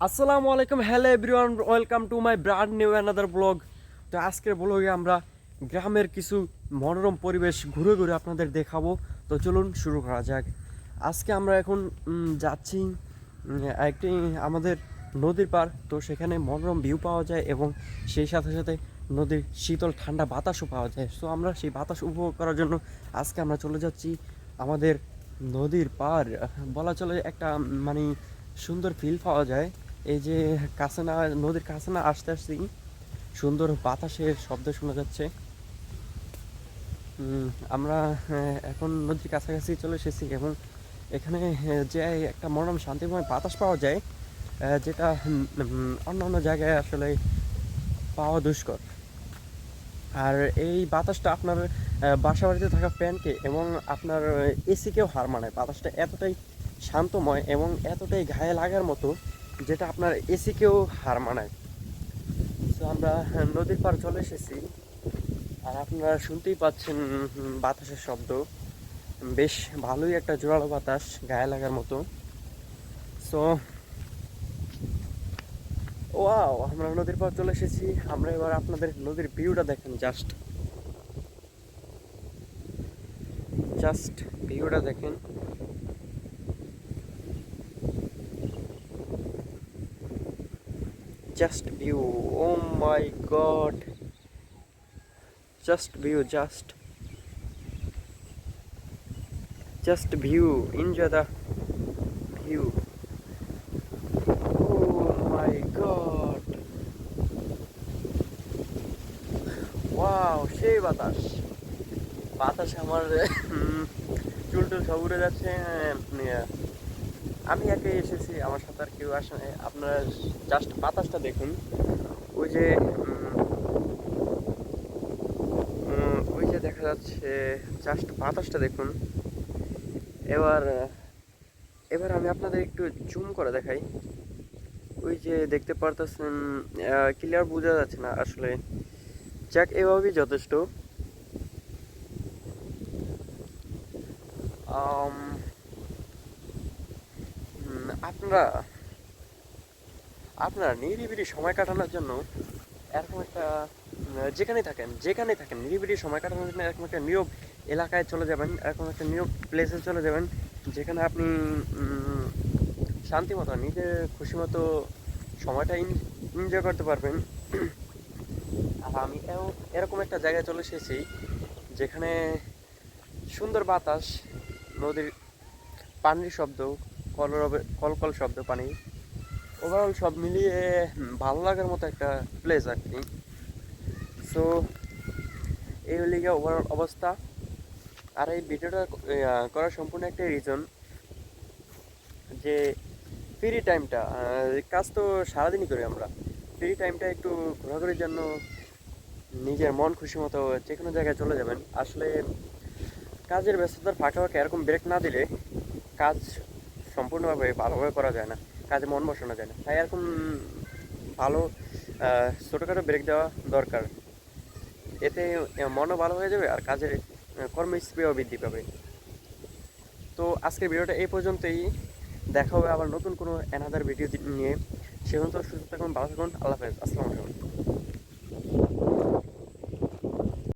আসসালামু আলাইকুম, hello everyone, welcome to my brand new another blog. তো আজকের ব্লগে আমরা গ্রামের কিছু মনোরম পরিবেশ ঘুরে ঘুরে আপনাদের দেখাবো। তো চলুন শুরু করা যাক। আজকে আমরা এখন যাচ্ছি একটি আমাদের নদীর পার। তো সেখানে মনোরম ভিউ পাওয়া যায় এবং সেই সাথে সাথে নদীর শীতল ঠান্ডা বাতাসও পাওয়া যায়। সো আমরা সেই বাতাস উপভোগ করার জন্য আজকে আমরা চলে যাচ্ছি আমাদের নদীর পার। বলা চলে একটা মানে সুন্দর ফিল পাওয়া যায়। এই যে কাছে না, নদীর কাছে না আসতে আসতেই সুন্দর বাতাসের শব্দ শোনা যাচ্ছে। আমরা এখন নদীর কাছাকাছি চলে এসেছি এবং এখানে যে একটা মনোরম শান্তিময় বাতাস পাওয়া যায়, যেটা অন্য অন্য জায়গায় আসলে পাওয়া দুষ্কর। আর এই বাতাসটা আপনার বাসা বাড়িতে থাকা ফ্যানকে এবং আপনার এসিকেও হার মানায়। বাতাসটা এতটাই শান্তময় এবং এতটাই গায়ে লাগার মতো, যেটা আপনার এসিকেও হার মানায়। তো আমরা নদীর পার চলে এসেছি আর আপনারা শুনতেই পাচ্ছেন বাতাসের শব্দ। বেশ ভালোই একটা জোরালো বাতাস, গায়ে লাগার মতো। সো ওয়াও, আমরা নদীর পার চলে এসেছি। আমরা এবার আপনাদের নদীর ভিউটা দেখেন, জাস্ট জাস্ট ভিউটা দেখেন। Just view, oh my god, just view, just view, enjoy the view. Oh my god, wow, সেই বাতাস। বাতাসে আমার চুল টুল সব উড়ে যাচ্ছে। আমি একে এসেছি, আমার সাথে আর কেউ আসে নাই। আপনারা জাস্ট বাতাসটা দেখুন। ওই যে ওই যে দেখা যাচ্ছে, জাস্ট বাতাসটা দেখুন। এবার এবার আমি আপনাদের একটু জুম করে দেখাই। ওই যে দেখতে পারতেছেন, ক্লিয়ার বোঝা যাচ্ছে না আসলে। যাক, এভাবেই যথেষ্ট। আম, আপনারা আপনারা নিরিবিলি সময় কাটানোর জন্য এরকম একটা যেখানেই থাকেন নিরিবিলি সময় কাটানোর জন্য এরকম একটা নীরব এলাকায় চলে যাবেন, এরকম একটা নীরব প্লেসে চলে যাবেন, যেখানে আপনি শান্তি মতো নিজের খুশি মতো সময়টা এনজয় করতে পারবেন। আর আমি এরকম একটা জায়গায় চলে এসেছি যেখানে সুন্দর বাতাস, নদীর পানির শব্দ, কলকল শব্দ পানি, ওভারঅল সব মিলিয়ে ভালো লাগার মতো একটা প্লেস আর কি। সো এই হলে গিয়ে ওভারঅল অবস্থা। আর এই ভিডিওটা করার সম্পূর্ণ একটা রিজন যে ফ্রি টাইমটা, কাজ তো সারাদিনই করি আমরা, ফ্রি টাইমটা একটু ঘোরাঘুরির জন্য নিজের মন খুশি মতো যে কোনো জায়গায় চলে যাবেন। আসলে কাজের ব্যস্ততার ফাঁকে ফাঁকে এরকম ব্রেক না দিলে কাজ সম্পূর্ণভাবে ভালোভাবে করা যায় না, কাজে মন বসানো যায় না। তাই এরকম ভালো ছোটোখাটো ব্রেক দেওয়া দরকার। এতে মনও ভালো হয়ে যাবে আর কাজের কর্মস্পৃহাও বৃদ্ধি পাবে। তো আজকের ভিডিওটা এই পর্যন্তই। দেখা হবে আবার নতুন কোনো অ্যানাদার ভিডিও নিয়ে। সে পর্যন্ত সুস্থ থাকুন, ভালো থাকুন, আল্লাহ হাফেজ, আসসালামু আলাইকুম।